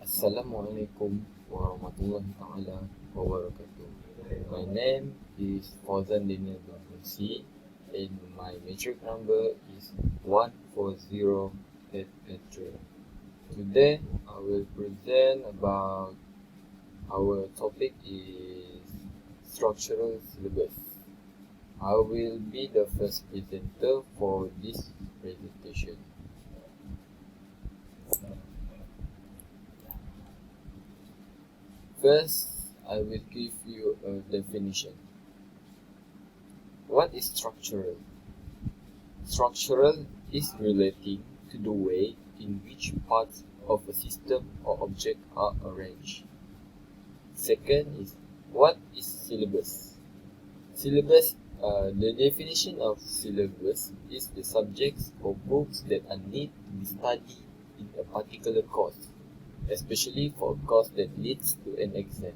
Assalamualaikum warahmatullahi taala wabarakatuh. My name is Fauzan bin Hamsi and my matric number is 140883. Today I will present about our topic is structural syllabus. I will be the first presenter for this presentation. First, I will give you a definition. What is structural? Structural is relating to the way in which parts of a system or object are arranged. Second is, what is syllabus? Syllabus, the definition of syllabus is the subjects or books that are need to be studied in a particular course, especially for a course that leads to an exam.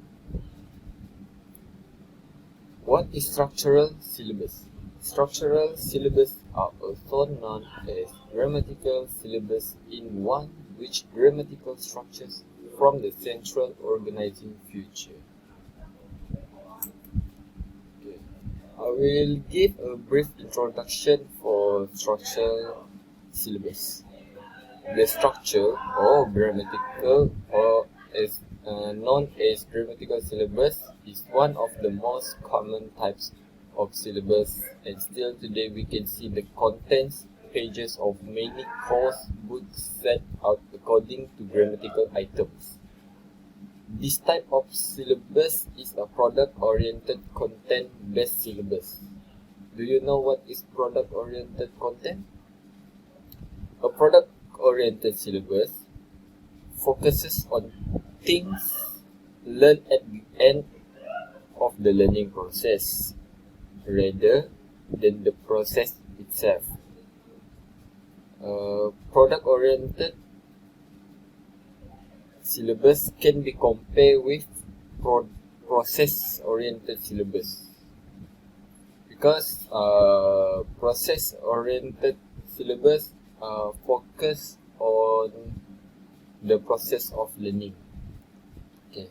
What is structural syllabus? Structural syllabus are also known as grammatical syllabus in one which grammatical structures from the central organizing feature. Okay. I will give a brief introduction for structural syllabus. The structure or grammatical or as known as grammatical syllabus is one of the most common types of syllabus, and still today we can see the contents pages of many course books set out according to grammatical items. This type of syllabus is a product-oriented content-based syllabus. Do you know what is product-oriented content? A product-oriented syllabus focuses on things learned at the end of the learning process rather than the process itself. Product-oriented syllabus can be compared with process-oriented syllabus because process-oriented syllabus focus on the process of learning. Okay.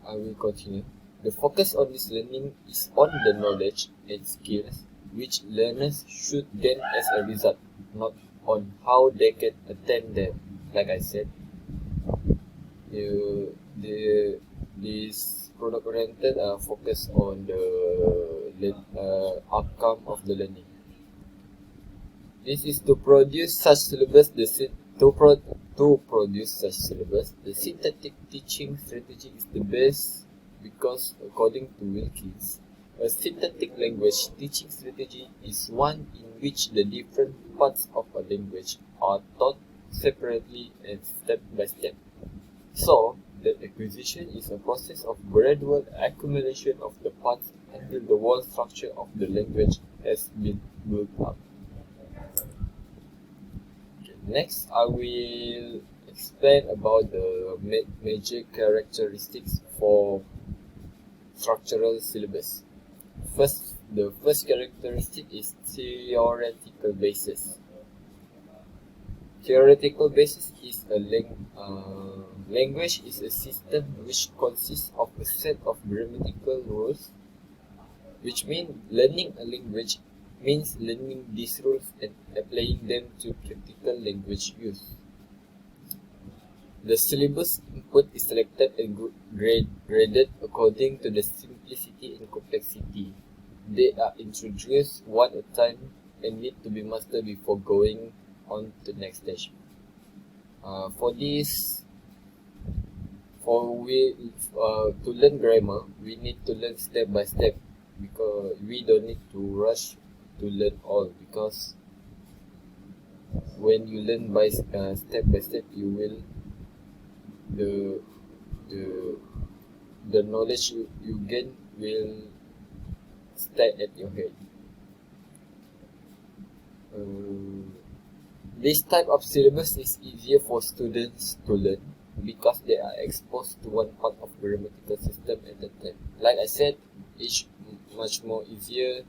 I will continue. The focus on this learning is on the knowledge and skills which learners should gain as a result, not on how they can attain them. Like I said, this product-oriented focus on the outcome of the learning. This is to produce such syllabus. To produce such syllabus, the synthetic teaching strategy is the best because, according to Wilkins, a synthetic language teaching strategy is one in which the different parts of a language are taught separately and step by step. So, the acquisition is a process of gradual accumulation of the parts until the whole structure of the language has been built up. Next, I will explain about the major characteristics for structural syllabus. The first characteristic is theoretical basis. Theoretical basis is a language is a system which consists of a set of grammatical rules, which means learning a language means learning these rules and applying them to practical language use. The syllabus input is selected and graded according to the simplicity and complexity. They are introduced one at a time and need to be mastered before going on to the next stage. To learn grammar, we need to learn step by step because we don't need to rush to learn all, because when you learn by step by step, you will the knowledge you gain will stay at your head. This type of syllabus is easier for students to learn because they are exposed to one part of the grammatical system at a time. Like I said, it's much more easier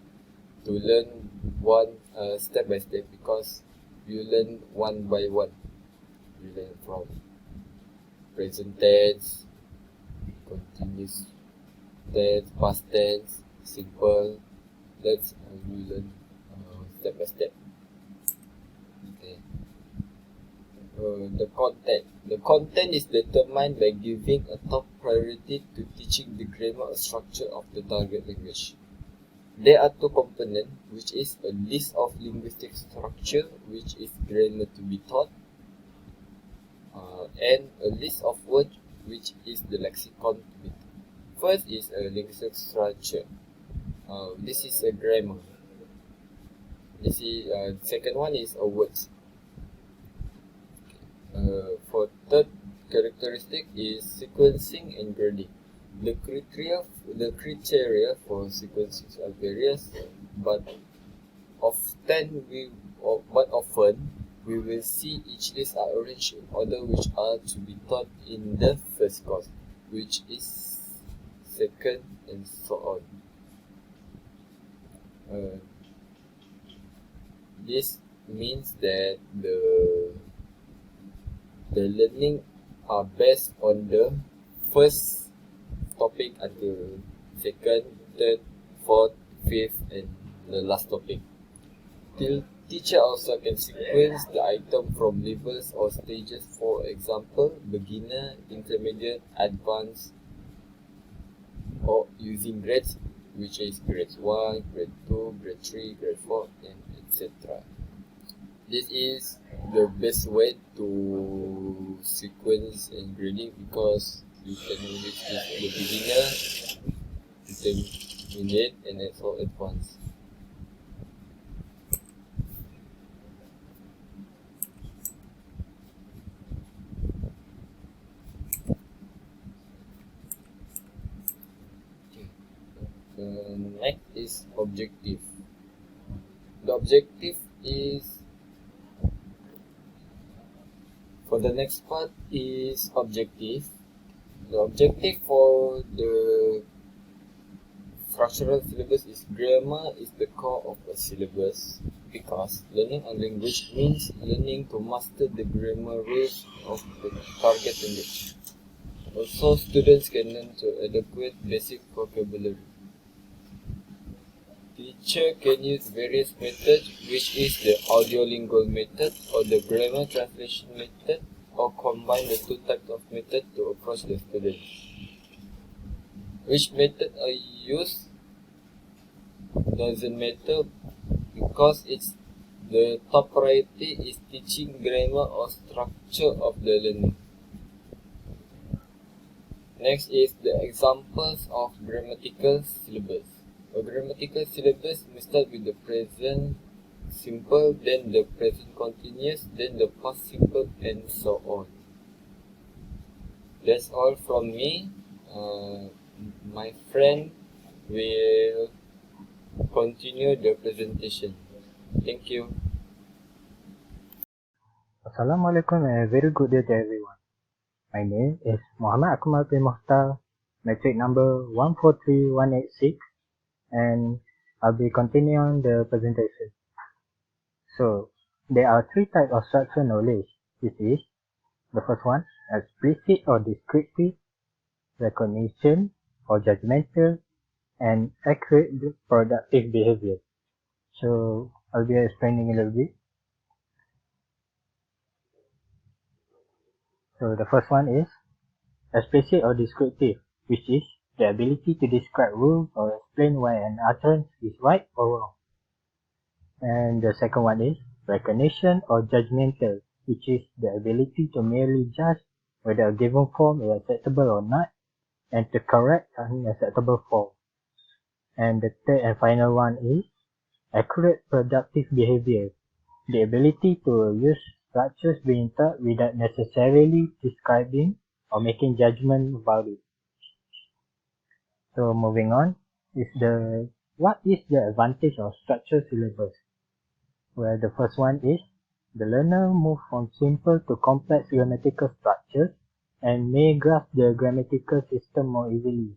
to learn one step by step because you learn one by one. from present tense, continuous tense, past tense, simple. Let's we learn step by step. Okay. The content is determined by giving a top priority to teaching the grammar structure of the target language. There are two components, which is a list of linguistic structure, which is grammar to be taught, and a list of words, which is the lexicon to be taught. First is a linguistic structure. This is a grammar. Second one is a words. For third characteristic is sequencing and grading. The criteria for sequencing are various, but often we will see each list are arranged in order which are to be taught in the first course, which is second, and so on. This means that the learning are based on the first topic until second, third, fourth, fifth, and the last topic. The teacher also can sequence the item from levels or stages, for example, beginner, intermediate, advanced, or using grades, which is grade 1, grade 2, grade 3, grade 4, and etc. This is the best way to sequence and grading, because you can use the beginner, intermediate, and also advanced. Next is objective. The objective is, for the next part is objective. The objective for the structural syllabus is grammar is the core of a syllabus, because learning a language means learning to master the grammar rules of the target language. Also, students can learn to adequate basic vocabulary. Teacher can use various methods, which is the audiolingual method or the grammar translation method, or combine the two types of method to approach the student. Which method are used doesn't matter, because it's the top priority is teaching grammar or structure of the learning. Next is the examples of grammatical syllabus. A grammatical syllabus may start with the present simple, then the present continuous, then the past simple, and so on. That's all from me. My friend will continue the presentation. Thank you. Assalamualaikum and a very good day to everyone. My name is Akmal bin Mokhtar, metric number 143186, and I'll be continuing the presentation. So, there are three types of structural knowledge. This is the first one, explicit or descriptive, recognition or judgmental, and accurate productive behavior. So, I'll be explaining a little bit. So, the first one is explicit or descriptive, which is the ability to describe rules or explain why an utterance is right or wrong. And the second one is recognition or judgmental, which is the ability to merely judge whether a given form is acceptable or not, and to correct unacceptable form. And the third and final one is accurate productive behavior, the ability to use structures being taught without necessarily describing or making judgment about it. So moving on, what is the advantage of structured syllabus? Well, the first one is the learner moves from simple to complex grammatical structures and may grasp the grammatical system more easily.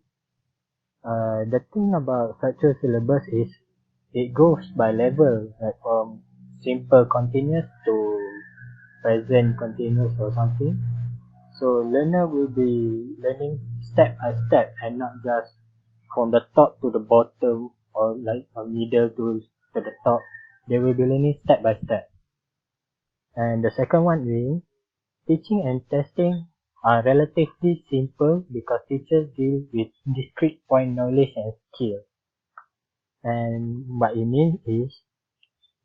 The thing about structured syllabus is it goes by level, like from simple continuous to present continuous or something. So learner will be learning step by step and not just from the top to the bottom or like from middle to the top. They will be learning step by step. And the second one is teaching and testing are relatively simple because teachers deal with discrete point knowledge and skill. And what it means is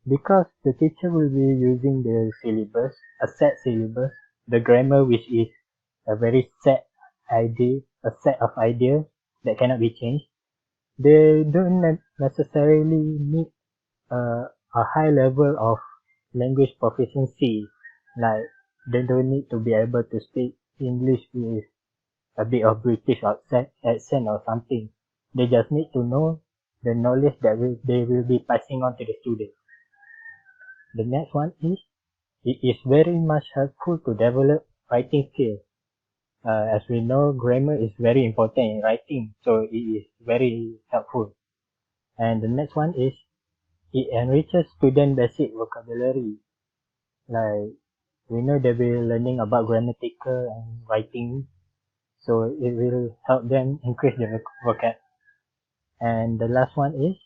because the teacher will be using the syllabus, a set syllabus, the grammar which is a very set idea, a set of ideas that cannot be changed, they don't necessarily need a high level of language proficiency. Like they don't need to be able to speak English with a bit of British accent or something. They just need to know the knowledge that they will be passing on to the student. The next one is it is very much helpful to develop writing skills. As we know, grammar is very important in writing, so it is very helpful. And the next one is it enriches student basic vocabulary. Like we know they will learning about grammatical and writing, so it will help them increase their vocab. And the last one is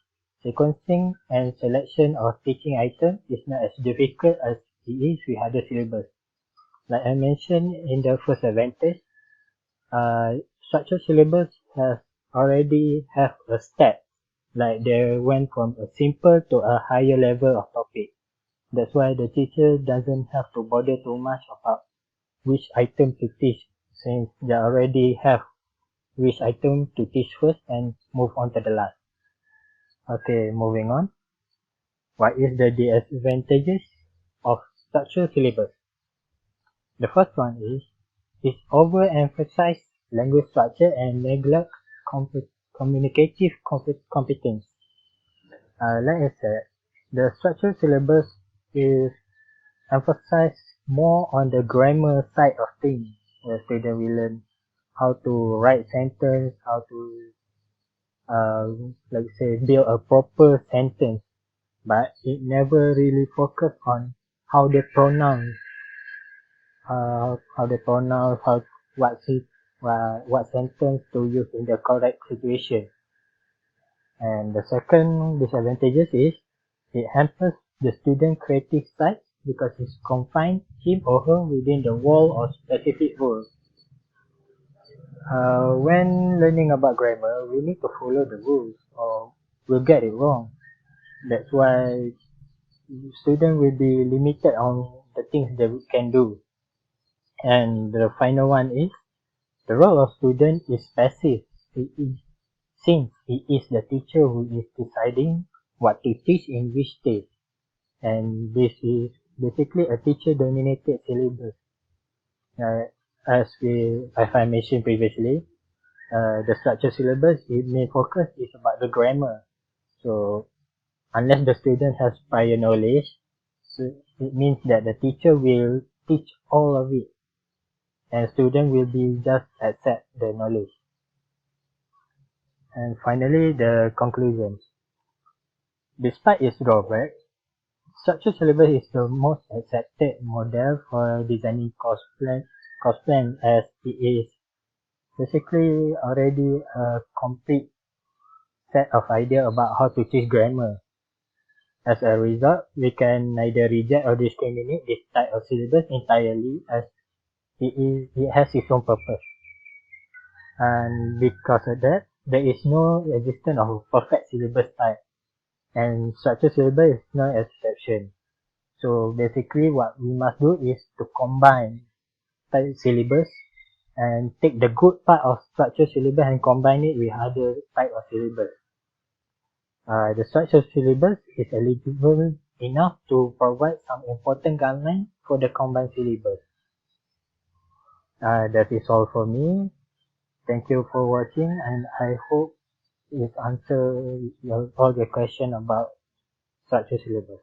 sequencing and selection of teaching items is not as difficult as it is with other syllabus. Like I mentioned in the first advantage, structured syllabus has already have a step. Like they went from a simple to a higher level of topic. That's why the teacher doesn't have to bother too much about which item to teach, since they already have which item to teach first and move on to the last. Okay, moving on. What is the disadvantages of structured syllabus? The first one is overemphasize language structure and neglect communicative competence. Like I said, the structured syllabus is emphasized more on the grammar side of things. The student will learn how to write sentence, how to like say build a proper sentence, but it never really focus on how they pronounce, how what sentence to use in the correct situation. And the second disadvantages is it hampers the student creative side because it confines him or her within the wall or specific rules. When learning about grammar, we need to follow the rules or we'll get it wrong. That's why students will be limited on the things that we can do. And the final one is the role of student is passive. Since it is the teacher who is deciding what to teach in which stage. And this is basically a teacher-dominated syllabus. As I mentioned previously, the structured syllabus, its main focus is about the grammar. So unless the student has prior knowledge, so it means that the teacher will teach all of it, and student will be just accept the knowledge. And finally, the conclusions. Despite its drawbacks, structured syllabus is the most accepted model for designing course plan as it is basically already a complete set of idea about how to teach grammar. As a result, we can neither reject or discriminate this type of syllabus entirely as it has its own purpose. And because of that, there is no existence of a perfect syllabus type, and structured syllabus is no exception. So basically what we must do is to combine type syllabus and take the good part of structured syllabus and combine it with other type of syllabus. The structured syllabus is eligible enough to provide some important guidelines for the combined syllabus. That is all for me. Thank you for watching, and I hope it answers all the question about structured syllabus.